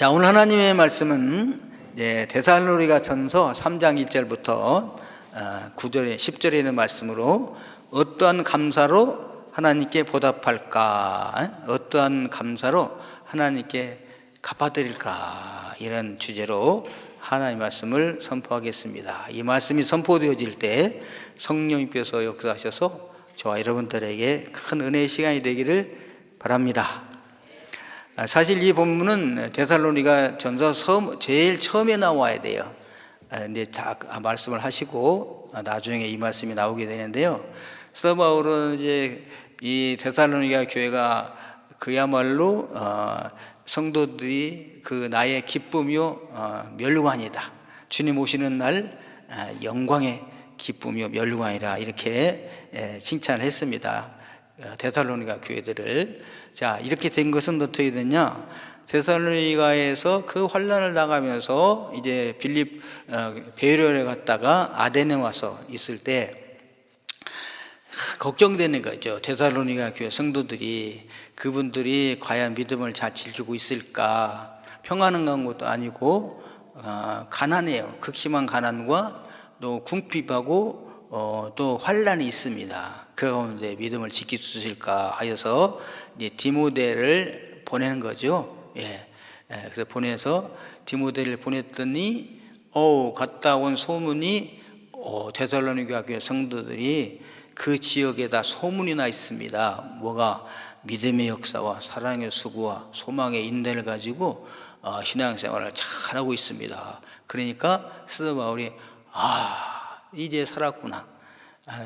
자, 오늘 하나님의 말씀은 데살로니가 전서 3장 1절부터 9절에 10절에 있는 말씀으로 어떠한 감사로 하나님께 보답할까, 어떠한 감사로 하나님께 갚아드릴까, 이런 주제로 하나님의 말씀을 선포하겠습니다. 이 말씀이 선포되어질 때 성령님께서 역사하셔서 저와 여러분들에게 큰 은혜의 시간이 되기를 바랍니다. 사실 이 본문은 데살로니가 전서 제일 처음에 나와야 돼요. 근데 말씀을 하시고 나중에 이 말씀이 나오게 되는데요. 바울은 이제 이 데살로니가 교회가 그야말로 성도들이 그 나의 기쁨이요 멸류관이다. 주님 오시는 날 영광의 기쁨이요 멸류관이라 이렇게 칭찬을 했습니다. 데살로니가 교회들을. 자, 이렇게 된 것은 어떻게 됐냐? 데살로니가에서 그 환난을 당하면서 이제 빌립 베레아에 갔다가 아데네 와서 있을 때 걱정되는 거죠. 데살로니가 교회 성도들이, 그분들이 과연 믿음을 잘 지키고 있을까? 평안한 것도 아니고 가난해요. 극심한 가난과 또 궁핍하고 또 환난이 있습니다. 그 가운데 믿음을 지킬 수 있을까 하여서 이제 디모데를 보내는 거죠. 그래서 보내서 디모데를 보냈더니 갔다 온 소문이 데살로니가 교회 성도들이 그 지역에다 소문이 나 있습니다. 뭐가? 믿음의 역사와 사랑의 수고와 소망의 인내를 가지고 신앙생활을 잘하고 있습니다. 그러니까 스도 바울이 이제 살았구나.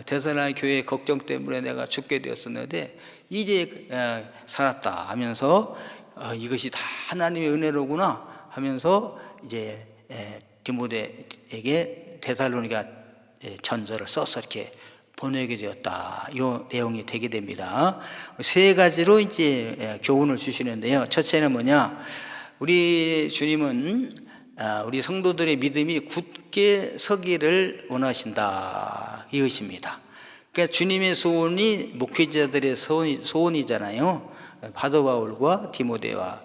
데살로니가 교회의 걱정 때문에 내가 죽게 되었었는데 이제 살았다 하면서 이것이 다 하나님의 은혜로구나 하면서 이제 디모데에게 데살로니가 전서를 써서 이렇게 보내게 되었다. 이 내용이 되게 됩니다. 세 가지로 이제 교훈을 주시는데요. 첫째는 뭐냐? 우리 주님은 우리 성도들의 믿음이 굳게 서기를 원하신다, 이것입니다. 그러니까 주님의 소원이 목회자들의 소원이잖아요. 바도 바울과 디모데와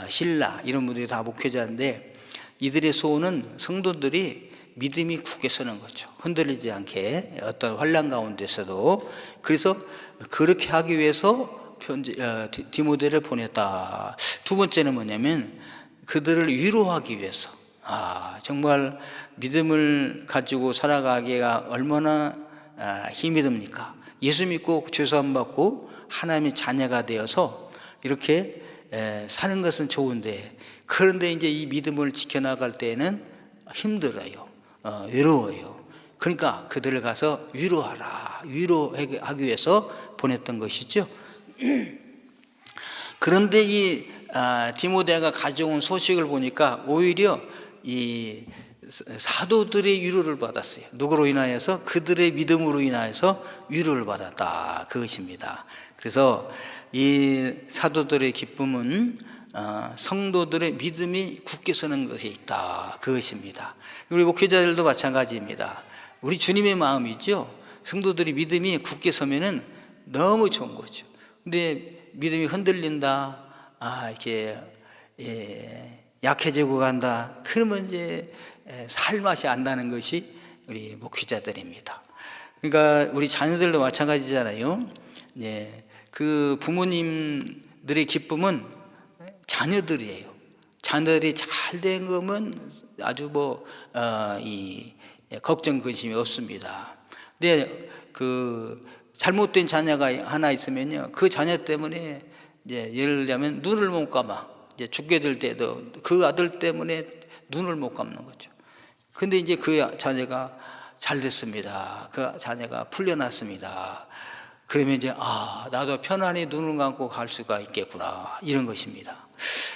실라 이런 분들이 다 목회자인데 이들의 소원은 성도들이 믿음이 굳게 서는 거죠. 흔들리지 않게 어떤 환난 가운데서도. 그래서 그렇게 하기 위해서 디모데를 보냈다. 두 번째는 뭐냐면 그들을 위로하기 위해서. 정말 믿음을 가지고 살아가기가 얼마나 힘이 듭니까? 예수 믿고 죄사함 받고 하나님의 자녀가 되어서 이렇게 사는 것은 좋은데, 그런데 이제 이 믿음을 지켜나갈 때는 힘들어요. 외로워요. 그러니까 그들을 가서 위로하라, 위로하기 위해서 보냈던 것이죠. 그런데 이 디모데가 가져온 소식을 보니까 오히려 이 사도들의 위로를 받았어요. 누구로 인하여서? 그들의 믿음으로 인하여서 위로를 받았다, 그것입니다. 그래서 이 사도들의 기쁨은 성도들의 믿음이 굳게 서는 것에 있다, 그것입니다. 우리 목회자들도 마찬가지입니다. 우리 주님의 마음이죠. 성도들이 믿음이 굳게 서면은 너무 좋은 거죠. 근데 믿음이 흔들린다, 이렇게 약해지고 간다, 그러면 이제 살 맛이 안 나는 것이 우리 목회자들입니다. 그러니까 우리 자녀들도 마찬가지잖아요. 그 부모님들의 기쁨은 자녀들이에요. 자녀들이 잘 된 거면 아주 걱정 근심이 없습니다. 근데 그 잘못된 자녀가 하나 있으면요, 그 자녀 때문에 예를 들자면 눈을 못 감아. 이제 죽게 될 때도 그 아들 때문에 눈을 못 감는 거죠. 근데 이제 그 자녀가 잘 됐습니다. 그 자녀가 풀려났습니다. 그러면 이제 나도 편안히 눈을 감고 갈 수가 있겠구나, 이런 것입니다.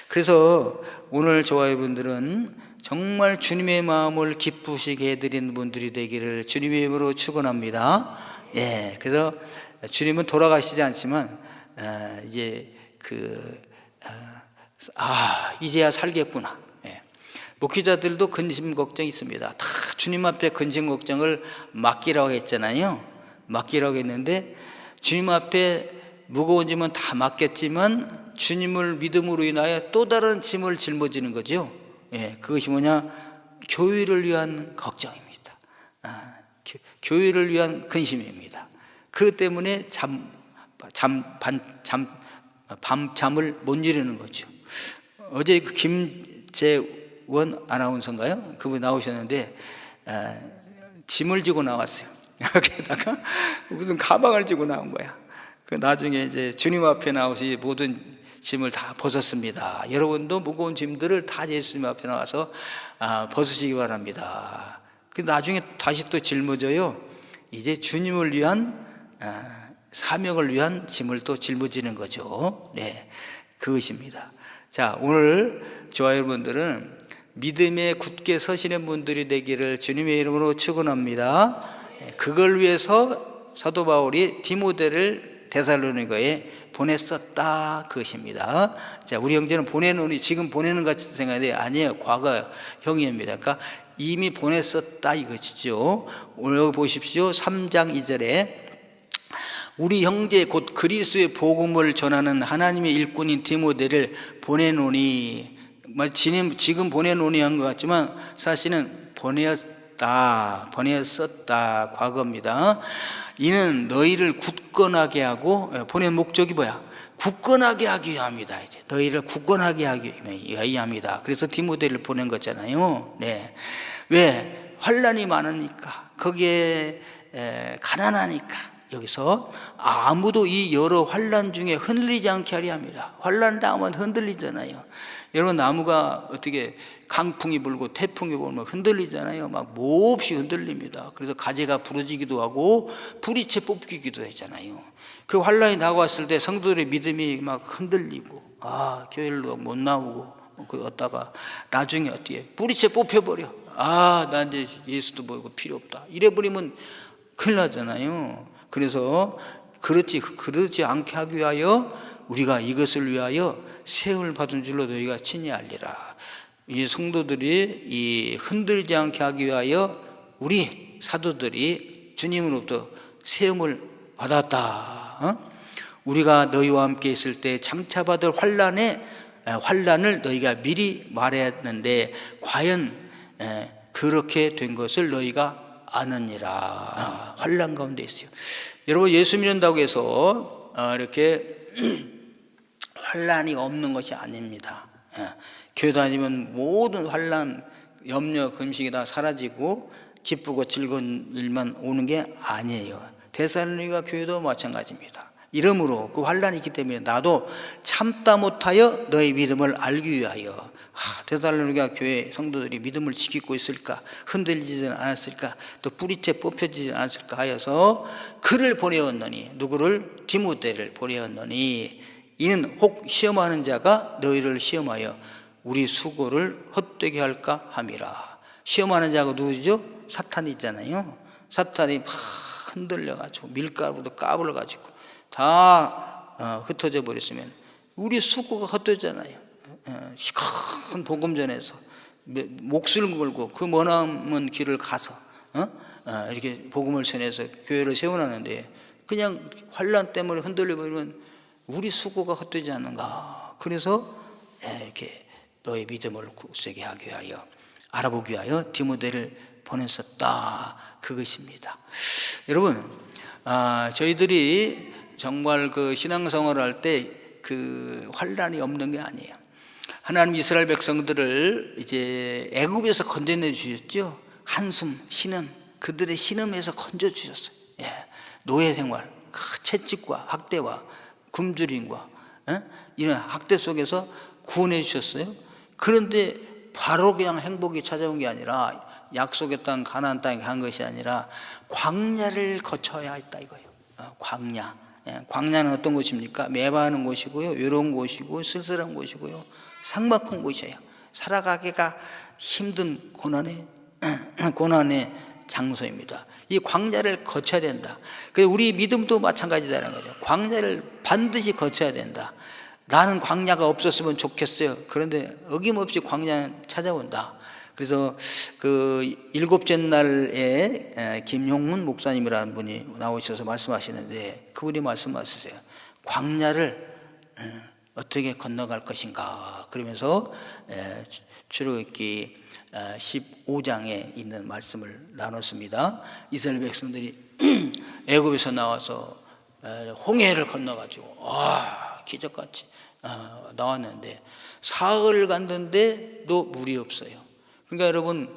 그래서 오늘 저와 여러분들은 정말 주님의 마음을 기쁘시게 해드리는 분들이 되기를 주님의 이름으로 축원합니다. 그래서 주님은 돌아가시지 않지만 이제 이제야 살겠구나. 목회자들도 근심 걱정이 있습니다. 다 주님 앞에 근심 걱정을 맡기라고 했잖아요. 맡기라고 했는데 주님 앞에 무거운 짐은 다 맡겼지만 주님을 믿음으로 인하여 또 다른 짐을 짊어지는 거죠. 예, 그것이 뭐냐? 교회를 위한 걱정입니다. 교회를 위한 근심입니다. 그것 때문에 밤잠을 못 이루는 거죠. 어제 그 김재원 아나운서인가요? 그분 나오셨는데 짐을 지고 나왔어요. 여기다가 무슨 가방을 지고 나온 거야. 그 나중에 이제 주님 앞에 나오시 모든 짐을 다 벗었습니다. 여러분도 무거운 짐들을 다 예수님 앞에 나와서 벗으시기 바랍니다. 그 나중에 다시 또 짊어져요. 이제 주님을 위한 사명을 위한 짐을 또 짊어지는 거죠. 네, 그것입니다. 자, 오늘 저와 여러분들은 믿음에 굳게 서시는 분들이 되기를 주님의 이름으로 축원합니다. 그걸 위해서 사도 바울이 디모데를 데살로니가에 보냈었다, 그것입니다. 자, 우리 형제는 보내노니 지금 보내는 같이 생각하는데 아니에요. 과거형입니다. 그러니까 이미 보냈었다 이것이죠. 오늘 여기 보십시오. 3장 2절에 우리 형제 곧 그리스도의 복음을 전하는 하나님의 일꾼인 디모데를 보내노니, 지금 보내노니 한 것 같지만 사실은 보내었다 과거입니다. 이는 너희를 굳건하게 하고, 보낸 목적이 뭐야? 굳건하게 하기 위함이다. 이제 너희를 굳건하게 하기 위함이다. 그래서 디모데를 보낸 거잖아요. 네. 왜? 환난이 많으니까, 거기에 가난하니까. 여기서 아무도 이 여러 환난 중에 흔들리지 않게 하려 합니다. 환난 당하면 흔들리잖아요. 여러분, 나무가 어떻게 강풍이 불고 태풍이 불면 흔들리잖아요. 막 몹시 흔들립니다. 그래서 가지가 부러지기도 하고 뿌리채 뽑히기도 하잖아요. 그 환난이 다가왔을 때 성도들의 믿음이 막 흔들리고 교회를 못 나오고 그러다가 나중에 어떻게 뿌리채 뽑혀버려. 나 이제 예수도 보이고 필요 없다 이래버리면 큰일 나잖아요. 그래서 그러지 않게 하기 위하여 우리가 이것을 위하여 세움을 받은 줄로 너희가 친히 알리라. 이 성도들이 이 흔들리지 않게 하기 위하여 우리 사도들이 주님으로부터 세움을 받았다. 우리가 너희와 함께 있을 때 장차 받을 환난을 너희가 미리 말했는데 과연 그렇게 된 것을 너희가 아느니라. 환난 가운데 있어요. 여러분, 예수 믿는다고 해서 이렇게 환난이 없는 것이 아닙니다. 교회 다니면 모든 환난, 염려, 금식이 다 사라지고 기쁘고 즐거운 일만 오는 게 아니에요. 데살로니가 교회도 마찬가지입니다. 이러므로 그 환난이 있기 때문에 나도 참다 못하여 너의 믿음을 알기 위하여, 데살로니가 교회 성도들이 믿음을 지키고 있을까, 흔들리지는 않았을까, 또 뿌리채 뽑혀지지 않았을까 하여서 그를 보내었노니, 누구를? 디모데를 보내었노니, 이는 혹 시험하는 자가 너희를 시험하여 우리 수고를 헛되게 할까 함이라. 시험하는 자가 누구죠? 사탄이잖아요. 사탄이 막 흔들려가지고 밀가루도 까불어가지고 다 흩어져 버렸으면 우리 수고가 헛되잖아요. 큰 복음 전에서 목숨을 걸고 그 머나먼 길을 가서 이렇게 복음을 전해서 교회를 세워놨는데 그냥 환난 때문에 흔들려 버리면 우리 수고가 헛되지 않는가. 그래서 이렇게 너의 믿음을 굳세게 하기 위하여, 알아보기 위하여 디모데를 보냈었다, 그것입니다. 여러분, 저희들이 정말 그 신앙생활을 할 때 그 환난이 없는 게 아니에요. 하나님 이스라엘 백성들을 이제 애굽에서 건져내 주셨죠. 한숨, 신음, 그들의 신음에서 건져 주셨어요. 노예 생활, 채찍과 학대와 굶주림과 이런 학대 속에서 구원해 주셨어요. 그런데 바로 그냥 행복이 찾아온 게 아니라, 약속의 땅 가나안 땅에 간 것이 아니라 광야를 거쳐야 했다 이거예요. 광야. 광야는 어떤 곳입니까? 메마른 곳이고요, 외로운 곳이고, 쓸쓸한 곳이고요, 삭막한 곳이에요. 살아가기가 힘든 고난의 장소입니다. 이 광야를 거쳐야 된다. 그래서 우리 믿음도 마찬가지다라는 거죠. 광야를 반드시 거쳐야 된다. 나는 광야가 없었으면 좋겠어요. 그런데 어김없이 광야는 찾아온다. 그래서 그 일곱째 날에 김용문 목사님이라는 분이 나오셔서 말씀하시는데, 그분이 말씀하셨어요. 광야를 어떻게 건너갈 것인가. 그러면서 출애굽기 15장에 있는 말씀을 나눴습니다. 이스라엘 백성들이 애굽에서 나와서 홍해를 건너가지고 기적같이 나왔는데 사흘을 갔는데도 물이 없어요. 그러니까 여러분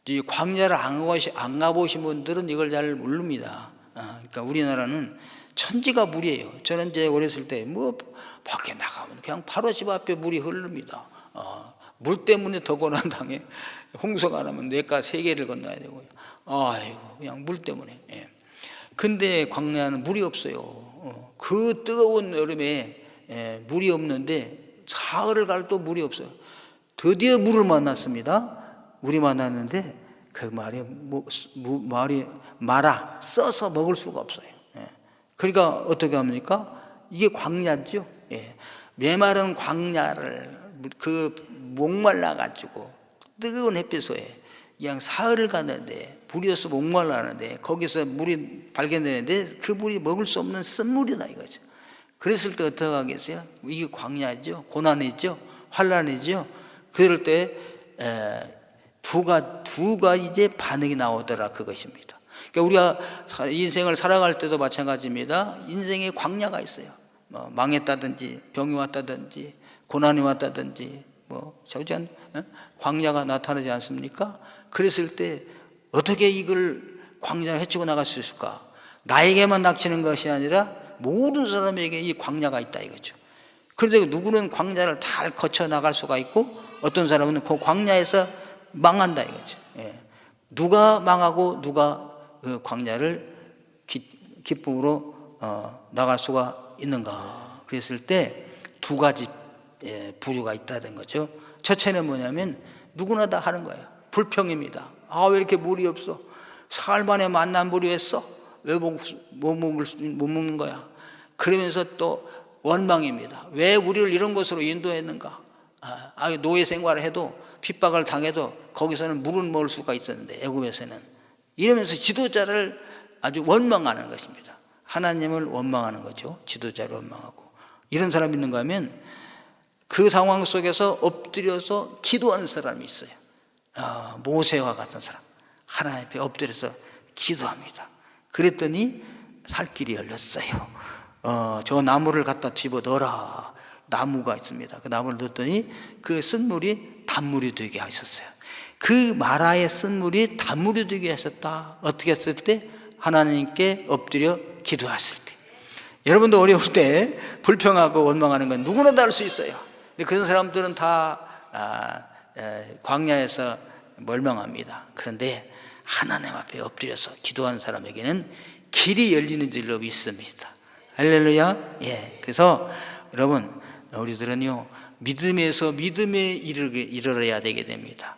이 광야를 안 가보신 분들은 이걸 잘 모릅니다. 그러니까 우리나라는 천지가 물이에요. 저는 이제 어렸을 때 뭐 밖에 나가면 그냥 바로 집 앞에 물이 흐릅니다. 물 때문에 더 고난 당해. 홍수가 안 하면 냇가 3개를 건너야 되고요. 아이고 그냥 물 때문에. 예. 근데 광야는 물이 없어요. 그 뜨거운 여름에 물이 없는데 사흘을 가도 물이 없어요. 드디어 물을 만났습니다. 물이 만났는데 그 말이 말아 써서 먹을 수가 없어요. 예. 그러니까 어떻게 합니까? 이게 광야죠. 예. 메마른 광야를 목말라 가지고 뜨거운 햇빛에 그냥 사흘을 가는데 물이 없어 목말라하는데 거기서 물이 발견되는데 그 물이 먹을 수 없는 쓴물이다 이거죠. 그랬을 때 어떻게 하겠어요? 이게 광야죠. 고난이죠. 환란이죠. 그럴 때 두 가지 반응이 나오더라 그것입니다. 그러니까 우리가 인생을 살아갈 때도 마찬가지입니다. 인생에 광야가 있어요. 망했다든지 병이 왔다든지 고난이 왔다든지 저전 광야가 나타나지 않습니까? 그랬을 때 어떻게 이걸 광야를 헤치고 나갈 수 있을까? 나에게만 닥치는 것이 아니라 모든 사람에게 이 광야가 있다 이거죠. 그런데 누구는 광야를 다 거쳐 나갈 수가 있고 어떤 사람은 그 광야에서 망한다 이거죠. 예. 누가 망하고 누가 그 광야를 기쁨으로 나갈 수가 있는가? 그랬을 때 2가지 부류가 있다는 거죠. 첫째는 뭐냐면 누구나 다 하는 거예요. 불평입니다. 왜 이렇게 물이 없어? 사흘 만에 만난 물이 했어? 왜 못 먹는 거야? 그러면서 또 원망입니다. 왜 우리를 이런 곳으로 인도했는가? 노예 생활을 해도 핍박을 당해도 거기서는 물은 먹을 수가 있었는데 애굽에서는 이러면서 지도자를 아주 원망하는 것입니다. 하나님을 원망하는 거죠. 지도자를 원망하고 이런 사람이 있는가 하면 그 상황 속에서 엎드려서 기도하는 사람이 있어요. 모세와 같은 사람 하나님 앞에 엎드려서 기도합니다. 그랬더니 살 길이 열렸어요. 저 나무를 갖다 집어넣어라. 나무가 있습니다. 그 나무를 넣었더니 그 쓴물이 단물이 되게 하셨어요. 그 마라의 쓴물이 단물이 되게 하셨다. 어떻게 했을 때? 하나님께 엎드려 기도했을 때. 여러분도 어려울 때 불평하고 원망하는 건 누구나 다 할 수 있어요. 근데 그런 사람들은 다 광야에서 멸망합니다. 그런데 하나님 앞에 엎드려서 기도하는 사람에게는 길이 열리는 줄로 믿습니다. 할렐루야. 예. 그래서 여러분 우리들은요 믿음에서 믿음에 이르러야 되게 됩니다.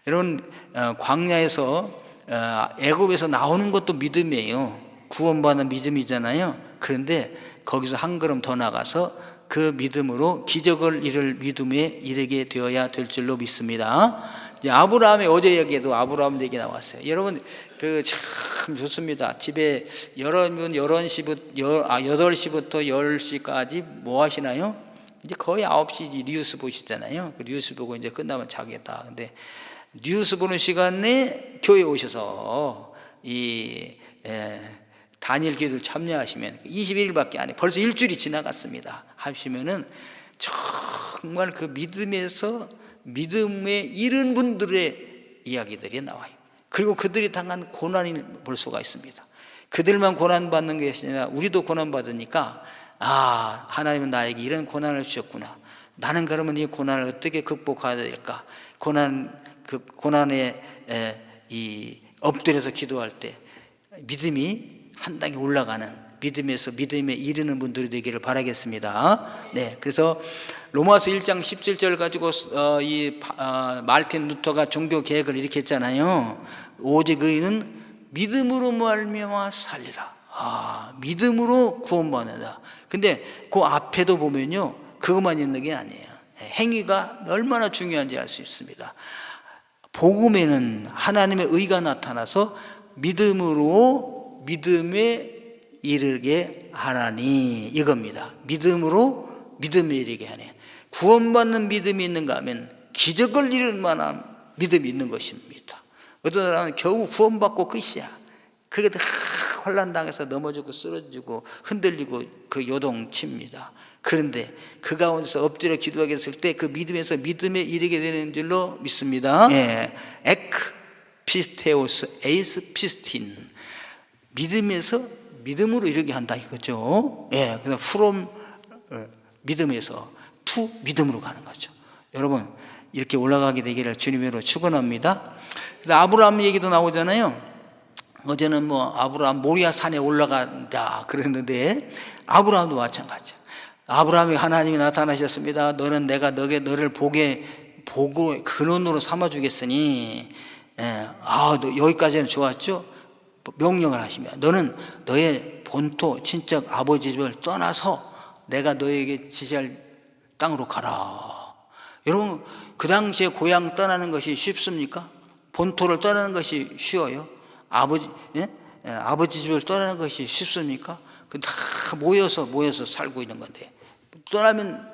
여러분 광야에서 애굽에서 나오는 것도 믿음이에요. 구원받는 믿음이잖아요. 그런데 거기서 한 걸음 더 나가서 그 믿음으로 기적을 이룰 믿음에 이르게 되어야 될 줄로 믿습니다. 아브라함의 어제 얘기에도 아브라함 얘기 나왔어요. 여러분 참 좋습니다. 집에 8시부터 10시까지 뭐 하시나요? 이제 거의 9시 뉴스 보시잖아요. 그 뉴스 보고 이제 끝나면 자겠다. 근데 뉴스 보는 시간에 교회 오셔서 단일 기도를 참여하시면 21일밖에 안 해. 벌써 일주일이 지나갔습니다. 하시면은 정말 그 믿음에 이른 분들의 이야기들이 나와요. 그리고 그들이 당한 고난을 볼 수가 있습니다. 그들만 고난받는 것이 아니라 우리도 고난받으니까 하나님은 나에게 이런 고난을 주셨구나. 나는 그러면 이 고난을 어떻게 극복해야 될까? 고난에 엎드려서 기도할 때 믿음이 한 단계 올라가는 믿음에서 믿음에 이르는 분들이 되기를 바라겠습니다. 네, 그래서 로마서 1장 17절 가지고 마르틴 루터가 종교 개혁을 이렇게 했잖아요. 오직 의인은 믿음으로 말미암아 살리라. 믿음으로 구원받는다. 근데 그 앞에도 보면요 그것만 있는 게 아니에요. 행위가 얼마나 중요한지 알 수 있습니다. 복음에는 하나님의 의가 나타나서 믿음에 이르게 하나니, 이겁니다. 믿음으로 믿음에 이르게 하네. 구원받는 믿음이 있는가 하면 기적을 이룰 만한 믿음이 있는 것입니다. 어떤 사람은 겨우 구원받고 끝이야. 그래도 혼란당해서 넘어지고 쓰러지고 흔들리고 그 요동칩니다. 그런데 그 가운데서 엎드려 기도하게 됐을 때 그 믿음에서 믿음에 이르게 되는 줄로 믿습니다. 예. 에크 피스테오스 에이스 피스틴, 믿음에서 믿음으로 이르게 한다 이거죠. 예. 그래서 from 믿음에서 to 믿음으로 가는 거죠. 여러분, 이렇게 올라가게 되기를 주님으로 축원합니다. 그래서 아브라함 얘기도 나오잖아요. 어제는 뭐 아브라함 모리아 산에 올라간다 그랬는데, 아브라함도 마찬가지야. 아브라함이 하나님이 나타나셨습니다. 너는 내가 너를 보고 근원으로 삼아주겠으니, 너 여기까지는 좋았죠? 명령을 하시며 너는 너의 본토 친척 아버지 집을 떠나서 내가 너에게 지시할 땅으로 가라. 여러분, 그 당시에 고향 떠나는 것이 쉽습니까? 본토를 떠나는 것이 쉬워요? 아버지 집을 떠나는 것이 쉽습니까? 다 모여서 살고 있는 건데, 떠나면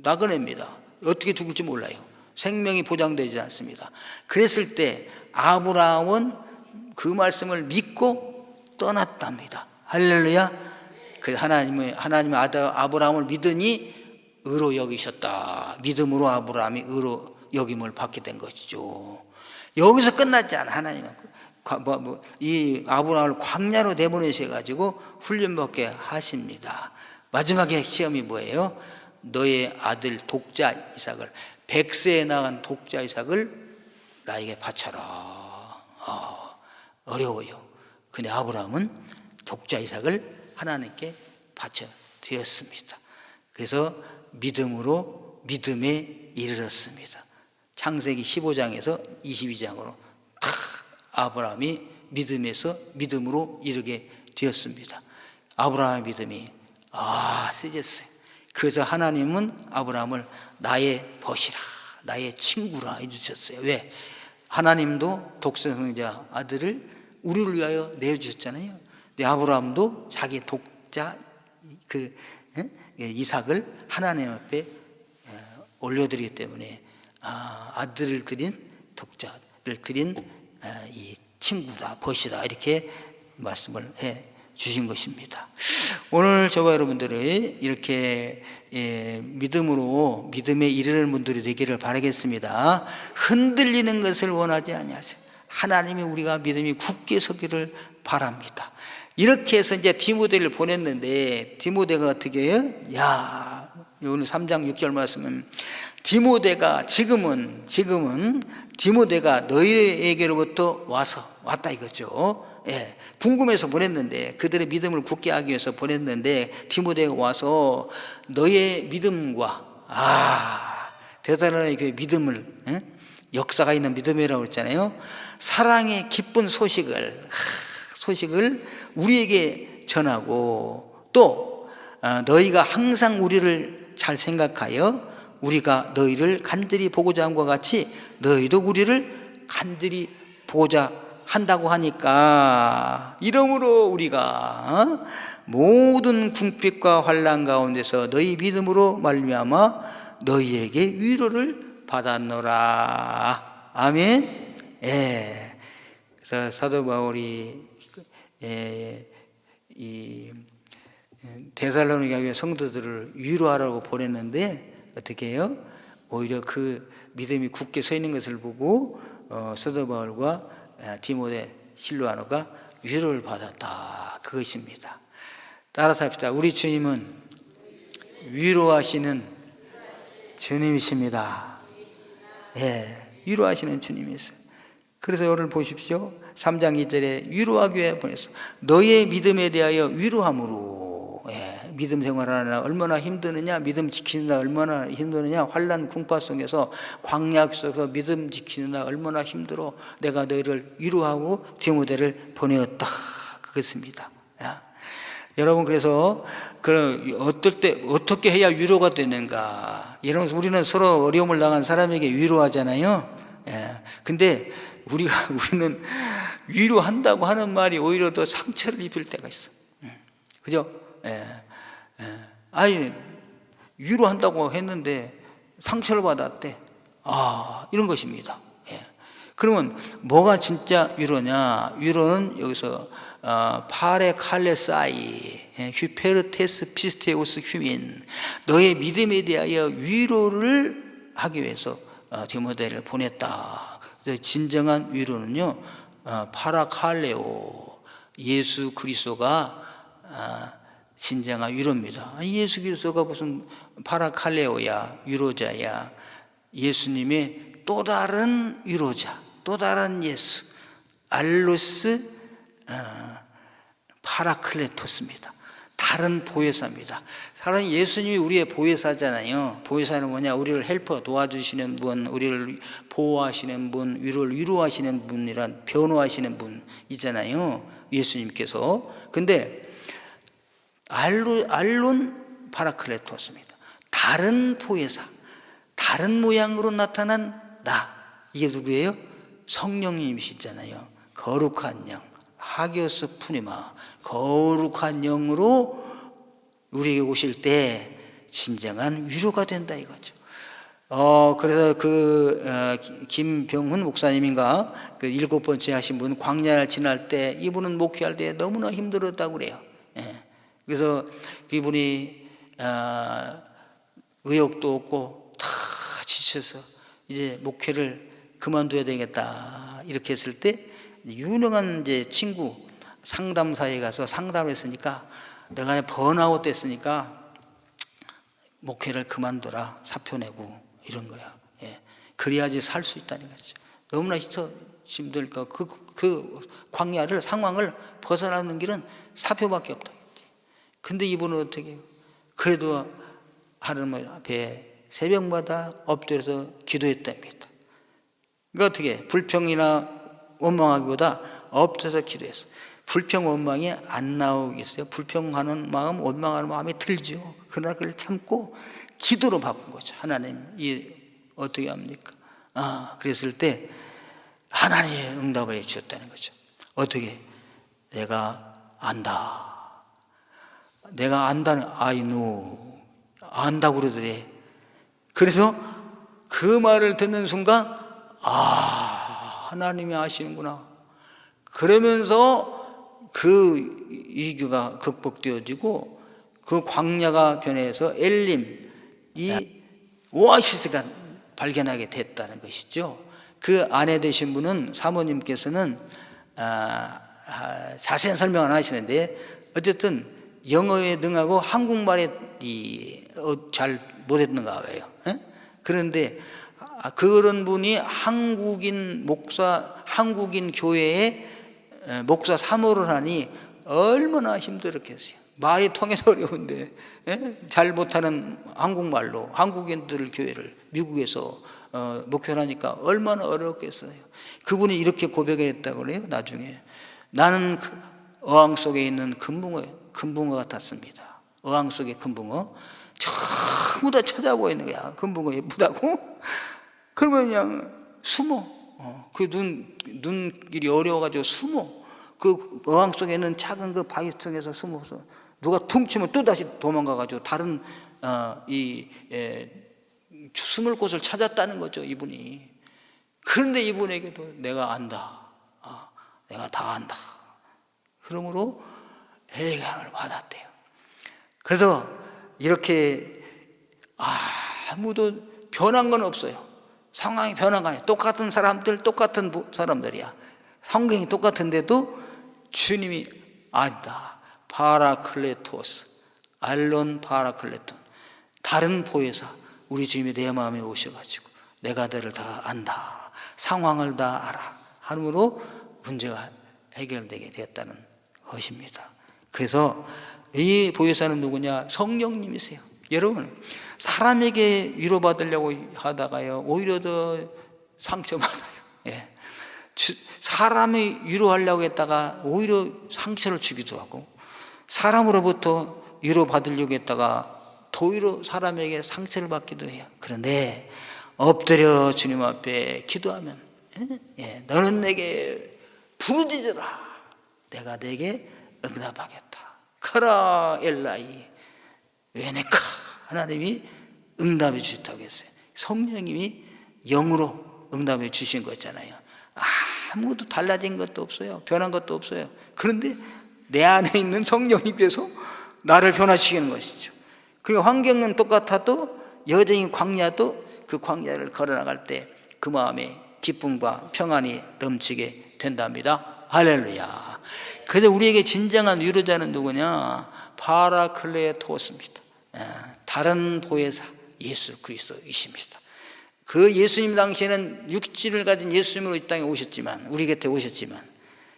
나그네입니다. 어떻게 죽을지 몰라요. 생명이 보장되지 않습니다. 그랬을 때 아브라함은 그 말씀을 믿고 떠났답니다. 할렐루야. 그래서 하나님의 아들 아브라함을 믿으니 의로 여기셨다. 믿음으로 아브라함이 의로 여김을 받게 된 것이죠. 여기서 끝났지 않아. 하나님은 이 아브라함을 광야로 내보내셔가지고 훈련받게 하십니다. 마지막에 시험이 뭐예요? 너의 아들 독자 이삭을, 100세에 낳은 독자 이삭을 나에게 바쳐라. 어려워요. 근데 아브라함은 독자 이삭을 하나님께 바쳐 드렸습니다. 그래서 믿음으로 믿음에 이르렀습니다. 창세기 15장에서 22장으로 아브라함이 믿음에서 믿음으로 이르게 되었습니다. 아브라함의 믿음이 세졌어요. 그래서 하나님은 아브라함을 나의 벗이라, 나의 친구라 해주셨어요. 왜? 하나님도 독생자 아들을 우리를 위하여 내어주셨잖아요. 근데 아브라함도 자기 독자 이삭을 하나님 앞에 올려드리기 때문에 아들을 드린, 독자를 드린 이 친구다, 벗이다, 이렇게 말씀을 해 주신 것입니다. 오늘 저와 여러분들이 이렇게 믿음으로 믿음에 이르는 분들이 되기를 바라겠습니다. 흔들리는 것을 원하지 아니하세요. 하나님이 우리가 믿음이 굳게 서기를 바랍니다. 이렇게 해서 이제 디모데를 보냈는데, 디모데가 어떻게 해요? 오늘 3장 6절 말씀은 디모데가 지금은 디모데가 너희에게로부터 왔다 이거죠. 예, 궁금해서 보냈는데, 그들의 믿음을 굳게 하기 위해서 보냈는데, 디모데가 와서 너의 믿음과 대단한 그 믿음을, 역사가 있는 믿음이라고 했잖아요. 사랑의 기쁜 소식을 우리에게 전하고, 또 너희가 항상 우리를 잘 생각하여 우리가 너희를 간절히 보고자 함과 같이 너희도 우리를 간절히 보고자 한다고 하니까, 이러므로 우리가 모든 궁핍과 환난 가운데서 너희 믿음으로 말미암아 너희에게 위로를 받았노라. 아멘. 그래서 사도 바울이 이 데살로니가 교회 성도들을 위로하라고 보냈는데, 어떻게 해요? 오히려 그 믿음이 굳게 서 있는 것을 보고 사도 바울과 디모데, 실로아노가 위로를 받았다, 그것입니다. 따라서 합시다. 우리 주님은 위로하시는 주님이십니다. 위로하시는 주님이세요. 그래서 오늘 보십시오. 3장 2절에 위로하기 위해 보냈어. 너의 믿음에 대하여 위로함으로. 믿음 생활하느라 얼마나 힘드느냐, 믿음 지키느라 얼마나 힘드느냐, 환난 궁파 속에서, 광야 속에서 믿음 지키느라 얼마나 힘들어. 내가 너희를 위로하고 디모데를 보내었다, 그것입니다. 여러분, 그래서 어떻게 해야 위로가 되는가? 여러분, 우리는 서로 어려움을 당한 사람에게 위로하잖아요. 근데 우리는 위로한다고 하는 말이 오히려 더 상처를 입힐 때가 있어. 그죠? 예. 예. 아니, 위로한다고 했는데 상처를 받았대. 이런 것입니다. 예. 그러면 뭐가 진짜 위로냐? 위로는 여기서 파레 칼레사이 휴페르테스 피스테오스 휴민, 너의 믿음에 대하여 위로를 하기 위해서 디모데를 보냈다. 그래서 진정한 위로는요, 파라칼레오, 예수 그리스도가 진정한 위로입니다. 예수 그리스도가 무슨 파라칼레오야, 위로자야. 예수님의 또 다른 위로자, 또 다른 예수, 알로스 파라클레토스입니다. 다른 보혜사입니다. 사랑하는 예수님이 우리의 보혜사잖아요. 보혜사는 뭐냐? 우리를 헬퍼, 도와주시는 분, 우리를 보호하시는 분, 위로하시는 분이란, 변호하시는 분이잖아요, 예수님께서. 근데 알론 파라클레토스입니다. 다른 보혜사, 다른 모양으로 나타난 나. 이게 누구예요? 성령님이시잖아요. 거룩한 영, 하기오스 푸니마, 거룩한 영으로 우리에게 오실 때 진정한 위로가 된다 이거죠. 그래서 김병훈 목사님인가, 그 7번째 하신 분, 광야를 지날 때 이분은 목회할 때 너무나 힘들었다고 그래요. 예. 그래서 이분이 의욕도 없고 다 지쳐서 이제 목회를 그만둬야 되겠다 이렇게 했을 때, 유능한 이제 친구 상담사에 가서 상담을 했으니까, 내가 번아웃 됐으니까 목회를 그만둬라, 사표 내고 이런 거야. 예. 그래야지 살 수 있다는 거죠. 너무나 힘들까. 그 광야를, 상황을 벗어나는 길은 사표밖에 없다. 근데 이분은 어떻게 해요? 그래도 하나님 앞에 새벽마다 엎드려서 기도했답니다. 그러니까 어떻게, 불평이나 원망하기보다 엎드려서 기도했어. 불평 원망이 안 나오겠어요? 불평하는 마음, 원망하는 마음이 들죠. 그러나 그걸 참고 기도로 바꾼 거죠. 하나님, 이 어떻게 합니까? 그랬을 때 하나님의 응답을 해 주셨다는 거죠. 어떻게? 내가 안다. 내가 안다는, I know. 안다고 그래도 돼. 그래서 그 말을 듣는 순간, 하나님이 아시는구나. 그러면서 그 위기가 극복되어지고 그 광야가 변해서 엘림, 이 오아시스가 발견하게 됐다는 것이죠. 그 아내 되신 분은, 사모님께서는 자세한 설명 안 하시는데, 어쨌든 영어에 능하고 한국말에 잘 못했는가 봐요. 그런데 그런 분이 한국인 목사, 한국인 교회에 목사 사모를 하니 얼마나 힘들었겠어요. 말이 통해서 어려운데, 잘 못하는 한국말로 한국인들 교회를 미국에서 목회를 하니까 얼마나 어렵겠어요. 그분이 이렇게 고백을 했다고 그래요. 나중에, 나는 어항 속에 있는 금붕어 같았습니다. 어항 속의 금붕어, 전부 다 찾아보고 있는 거야. 금붕어 예쁘다고. 그러면 그냥 숨어. 그 눈길이 어려워가지고 숨어. 그 어항 속에 있는 작은 그 바위층에서 숨어서 누가 퉁 치면 또 다시 도망가가지고 다른 숨을 곳을 찾았다는 거죠, 이분이. 그런데 이분에게도 내가 안다. 내가 다 안다. 그러므로 해강을 받았대요. 그래서 이렇게 아무도 변한 건 없어요. 상황이 변한 거 아니에요. 똑같은 사람들이야. 성경이 똑같은데도 주님이 안다. 파라클레토스, 알론 파라클레톤, 다른 보혜사, 우리 주님이 내 마음에 오셔가지고 내가 너를 다 안다, 상황을 다 알아 하므로 문제가 해결되게 되었다는 것입니다. 그래서 이 보혜사는 누구냐? 성령님이세요. 여러분, 사람에게 위로받으려고 하다가요, 오히려 더 상처받아요. 예. 사람이 위로하려고 했다가 오히려 상처를 주기도 하고, 사람으로부터 위로받으려고 했다가 도리어 사람에게 상처를 받기도 해요. 그런데 엎드려 주님 앞에 기도하면, 너는 내게 부르짖으라, 내가 내게 응답하겠다. 카라 엘라이 웨네카, 하나님이 응답해 주셨다고 했어요. 성령님이 영으로 응답해 주신 거잖아요. 아무것도 달라진 것도 없어요. 변한 것도 없어요. 그런데 내 안에 있는 성령님께서 나를 변화시키는 것이죠. 그리고 환경은 똑같아도 여전히 광야도 그 광야를 걸어나갈 때 그 마음에 기쁨과 평안이 넘치게 된답니다. 할렐루야. 그래서 우리에게 진정한 위로자는 누구냐? 파라클레토스입니다. 다른 보혜사 예수 그리스도이십니다. 그 예수님 당시에는 육신을 가진 예수님으로 이 땅에 오셨지만, 우리 곁에 오셨지만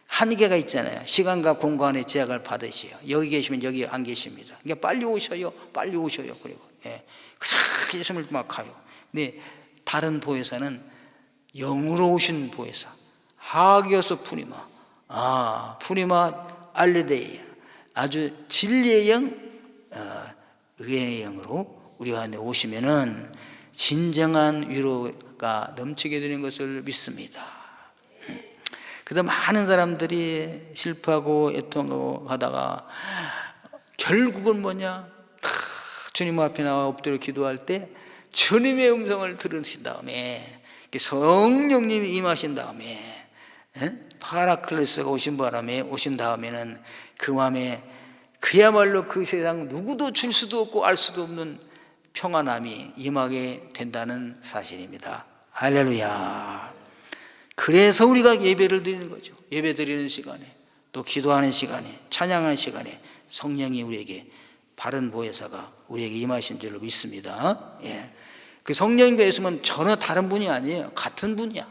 한계가 있잖아요. 시간과 공간의 제약을 받으시요. 여기 계시면 여기 안 계십니다. 그러니까 빨리 오셔요, 빨리 오셔요. 그리고 그 예수님을 막 가요. 근데 다른 보혜사는 영으로 오신 보혜사, 하기오스 푸니마, 푸니마 알레데이아, 아주 진리의 영, 의의 영으로 우리 안에 오시면은 진정한 위로가 넘치게 되는 것을 믿습니다. 그래서 많은 사람들이 실패하고 애통하고 하다가 결국은 뭐냐? 주님 앞에 나와 엎드려 기도할 때 주님의 음성을 들으신 다음에 성령님이 임하신 다음에 파라클레스가 오신 다음에는 그 마음에 그야말로 그 세상 누구도 줄 수도 없고 알 수도 없는 평안함이 임하게 된다는 사실입니다. 할렐루야. 그래서 우리가 예배를 드리는 거죠. 예배 드리는 시간에, 또 기도하는 시간에, 찬양하는 시간에 성령이 우리에게, 바른 보혜사가 우리에게 임하신 줄로 믿습니다. 그 성령과 예수는 전혀 다른 분이 아니에요. 같은 분이야.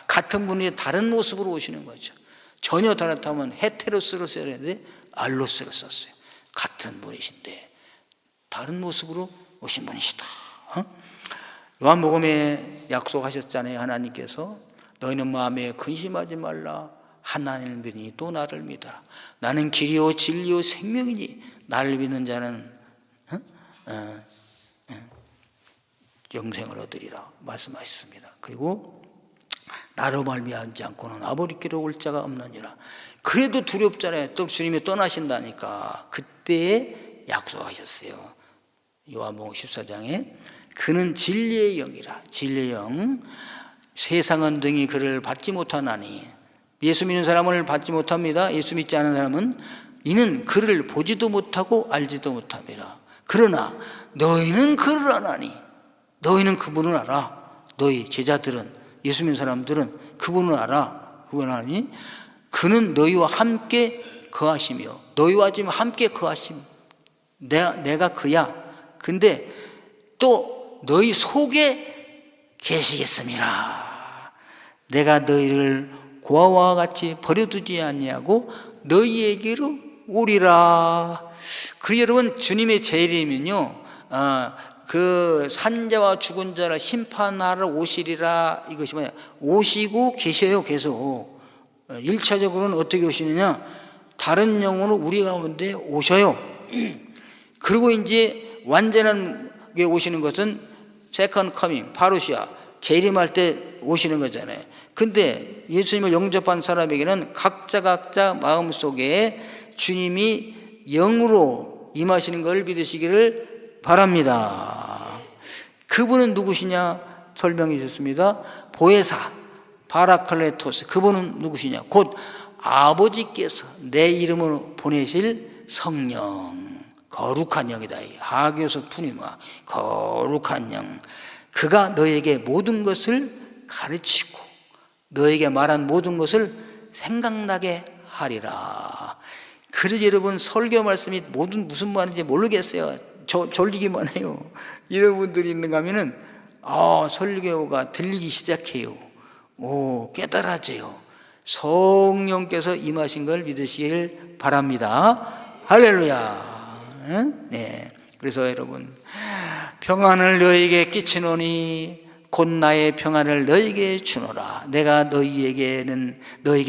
같은 분이 다른 모습으로 오시는 거죠. 전혀 다르다면 헤테로스로 써야 되는데 알로스로 썼어요. 같은 분이신데 다른 모습으로 오신 분이시다. 요한복음에 약속하셨잖아요. 하나님께서 너희는 마음에 근심하지 말라. 하나님이 또 나를 믿어라. 나는 길이요 진리요 생명이니 나를 믿는 자는 영생을 얻으리라 말씀하셨습니다. 그리고 나로 말미암지 않고는 아버지께로 올 자가 없느니라. 그래도 두렵잖아요. 또 주님이 떠나신다니까. 그때에 약속하셨어요. 요한복음 14장에 그는 진리의 영이라. 진리의 영. 세상은 등이 그를 받지 못하나니. 예수 믿는 사람을 받지 못합니다. 예수 믿지 않은 사람은 이는 그를 보지도 못하고 알지도 못합니다. 그러나 너희는 그를 아나니. 너희는 그분을 알아. 너희 제자들은, 예수 믿는 사람들은 그분을 알아. 그분 아니? 그는 너희와 함께 거하시며, 너희와 지금 함께 거하시며, 내가 그야. 근데 또 너희 속에 계시겠습니다. 내가 너희를 고아와 같이 버려두지 아니하고 너희에게로 오리라. 그 여러분, 주님의 재림은요, 그 산자와 죽은 자를 심판하러 오시리라. 이것이 뭐냐? 오시고 계셔요. 계속 1차적으로는 어떻게 오시느냐? 다른 영으로 우리 가운데 오셔요. 그리고 이제 완전하게 오시는 것은 세컨드 커밍, 파루시아, 재림할 때 오시는 거잖아요. 근데 예수님을 영접한 사람에게는 각자 마음속에 주님이 영으로 임하시는 걸 믿으시기를 바랍니다. 그분은 누구시냐? 설명해 주셨습니다. 보혜사, 파라클레토스. 그분은 누구시냐? 곧 아버지께서 내 이름으로 보내실 성령. 거룩한 영이다. 하기오스 푸니마. 거룩한 영. 그가 너에게 모든 것을 가르치고 너에게 말한 모든 것을 생각나게 하리라. 그래서 여러분, 설교 말씀이 무슨 말인지 모르겠어요. 졸리기만 해요. 이런 분들이 있는가 하면은 설교가 들리기 시작해요. 깨달아져요. 성령께서 임하신 걸 믿으시길 바랍니다. 할렐루야. 네. 그래서 여러분, 평안을 너희에게 끼치노니 곧 나의 평안을 너희에게 주노라. 내가 너희에게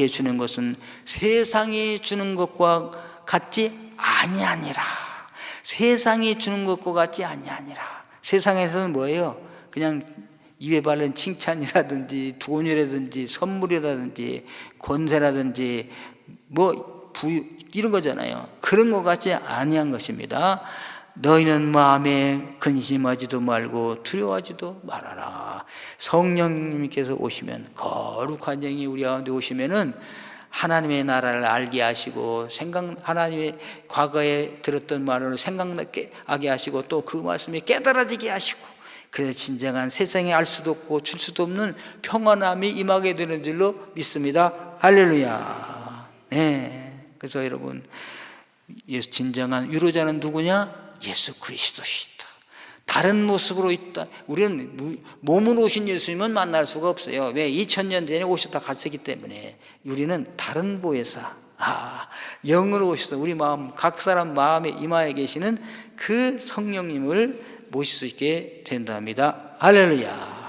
주는 것은 세상이 주는 것과 같지 아니하니라. 세상이 주는 것과 같지 아니하니라. 세상에서는 뭐예요? 그냥 입에 바른 칭찬이라든지 돈이라든지 선물이라든지 권세라든지 뭐 부유 이런 거잖아요. 그런 것 같지 아니한 것입니다. 너희는 마음에 근심하지도 말고 두려워하지도 말아라. 성령님께서 오시면, 거룩한 영이 우리 가운데 오시면은 하나님의 나라를 알게 하시고, 하나님의 과거에 들었던 말을 생각나게 하게 하시고, 또 그 말씀이 깨달아지게 하시고, 그래서 진정한 세상에 알 수도 없고 줄 수도 없는 평안함이 임하게 되는 줄로 믿습니다. 할렐루야. 네. 그래서 여러분, 진정한 위로자는 누구냐? 예수 그리스도시다. 다른 모습으로 있다. 우리는 몸으로 오신 예수님은 만날 수가 없어요. 왜? 2000년 전에 오셨다 갔었기 때문에. 우리는 다른 보혜사, 영으로 오셔서 우리 마음, 각 사람 마음에 임하여 계시는 그 성령님을 모실 수 있게 된답니다. 할렐루야.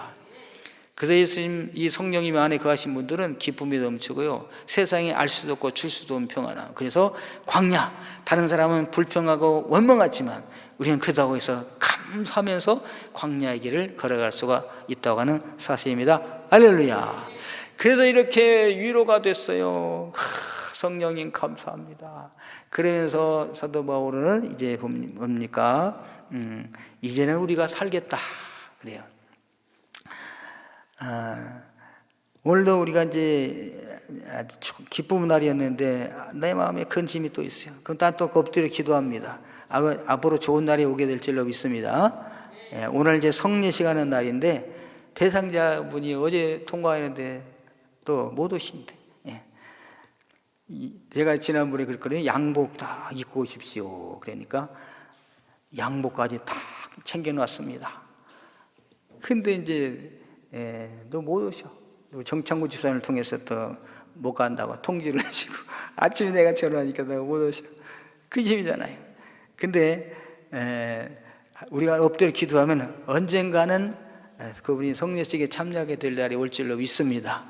그래서 예수님, 이 성령님 안에 거하신 분들은 기쁨이 넘치고요, 세상에 알 수도 없고 줄 수도 없는 평안함. 그래서 광야, 다른 사람은 불평하고 원망하지만 우리는 그렇다고 해서 감사하면서 광야의 길을 걸어갈 수가 있다고 하는 사실입니다. 할렐루야. 그래서 이렇게 위로가 됐어요. 성령님 감사합니다. 그러면서 사도 바울은 이제 뭡니까? 이제는 우리가 살겠다 그래요. 오늘도 우리가 이제 기쁨 날이었는데 내 마음에 근심이 또 있어요. 그럼 난 또 엎드려 기도합니다. 앞으로 좋은 날이 오게 될 줄로 믿습니다. 오늘 이제 성례식 하는 날인데 대상자분이 어제 통과했는데 또 못 오신대. 제가 지난번에 그랬거든요. 양복 다 입고 오십시오. 그러니까 양복까지 다 챙겨놨습니다. 근데 이제 너 못 오셔. 정창구 집사님을 통해서 또 못 간다고 통지를 하시고, 아침에 내가 전화하니까 너 못 오셔. 근심이잖아요. 근데 우리가 엎드려 기도하면 언젠가는 그분이 성례식에 참여하게 될 날이 올 줄로 믿습니다.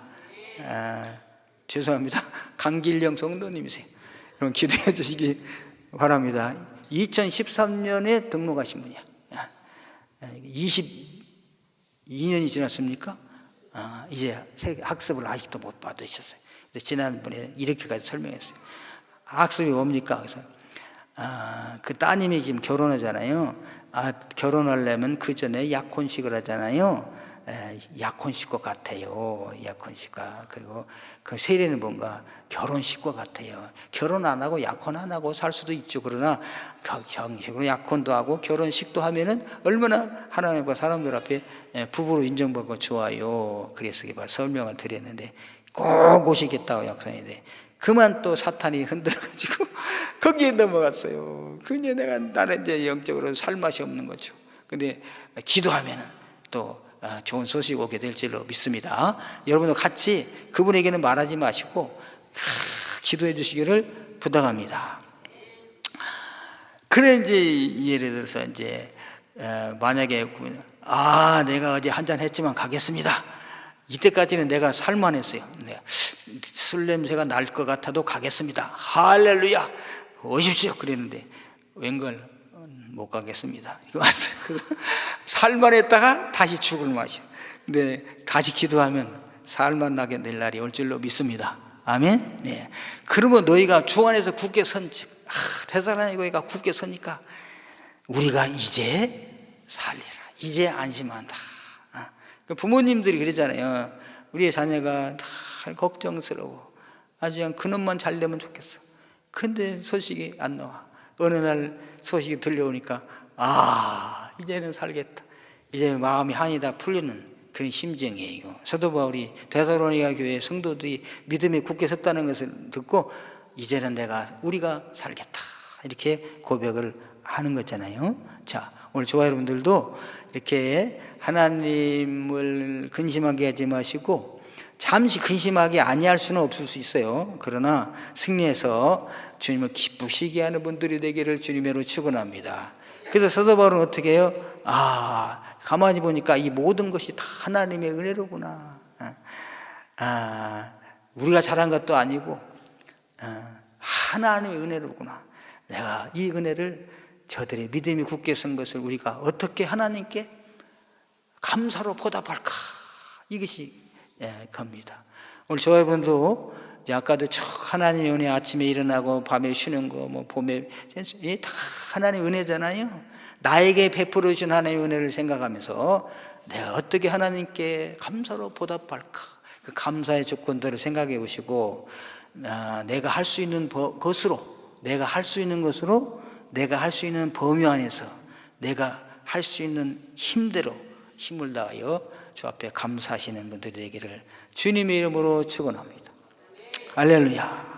죄송합니다. 강길령 성도님이세요. 그럼 기도해 주시기 바랍니다. 2013년에 등록하신 분이야. 22년이 지났습니까? 이제 학습을 아직도 못 받으셨어요. 지난번에 이렇게까지 설명했어요. 학습이 뭡니까? 그래서 그 따님이 지금 결혼하잖아요. 결혼하려면 그 전에 약혼식을 하잖아요. 약혼식과 같아요. 약혼식과. 그리고 그 세례는 뭔가 결혼식과 같아요. 결혼 안 하고 약혼 안 하고 살 수도 있죠. 그러나 정식으로 약혼도 하고 결혼식도 하면은 얼마나 하나님과 사람들 앞에 부부로 인정받고 좋아요. 그래서 설명을 드렸는데 꼭 오시겠다고 약속했는데 그만 또 사탄이 흔들어가지고 거기에 넘어갔어요. 그냥 나는 이제 영적으로 살 맛이 없는 거죠. 근데 기도하면은 또 좋은 소식 오게 될 줄로 믿습니다. 여러분도 같이 그분에게는 말하지 마시고 기도해 주시기를 부탁합니다. 그래 이제 예를 들어서 이제 만약에 내가 어제 한잔 했지만 가겠습니다. 이때까지는 내가 살만했어요. 술 냄새가 날 것 같아도 가겠습니다. 할렐루야, 오십시오. 그랬는데 웬걸 못 가겠습니다. 왔어요. 살만했다가 다시 죽을 맛이요. 근데 다시 기도하면 살만 나게 될 날이 올 줄로 믿습니다. 아멘. 네. 그러면 너희가 주 안에서 굳게 선즉, 대사라니까 굳게 서니까 우리가 이제 살리라. 이제 안심한다. 부모님들이 그러잖아요. 우리의 자녀가 다 걱정스러워. 아주 그냥 그놈만 잘 되면 좋겠어. 근데 소식이 안 나와. 어느 날 소식이 들려오니까 이제는 살겠다. 이제 마음이 한이 다 풀리는 그런 심정이에요. 사도 바울이 데살로니가 교회 성도들이 믿음에 굳게 섰다는 것을 듣고 이제는 우리가 살겠다 이렇게 고백을 하는 거잖아요. 자, 오늘 저와 여러분들도 이렇게 하나님을 근심하게 하지 마시고, 잠시 근심하게 아니할 수는 없을 수 있어요. 그러나 승리해서 주님을 기쁘시게 하는 분들이 되기를 주님으로 축원합니다. 그래서 사도 바울은 어떻게 해요? 가만히 보니까 이 모든 것이 다 하나님의 은혜로구나. 우리가 잘한 것도 아니고 하나님의 은혜로구나. 내가 이 은혜를, 저들의 믿음이 굳게 선 것을 우리가 어떻게 하나님께 감사로 보답할까? 이것이 겁니다. 오늘 저와 여러분도 이제 아까도 저 하나님의 은혜, 아침에 일어나고 밤에 쉬는 거, 뭐 봄에, 이게 다 하나님의 은혜잖아요. 나에게 베풀어 준 하나님의 은혜를 생각하면서 내가 어떻게 하나님께 감사로 보답할까, 그 감사의 조건들을 생각해 보시고, 내가 할 수 있는 것으로, 내가 할 수 있는 것으로, 내가 할 수 있는 범위 안에서, 내가 할 수 있는 힘대로 힘을 다하여 주 앞에 감사하시는 분들이 되기를 주님의 이름으로 축원합니다. 할렐루야.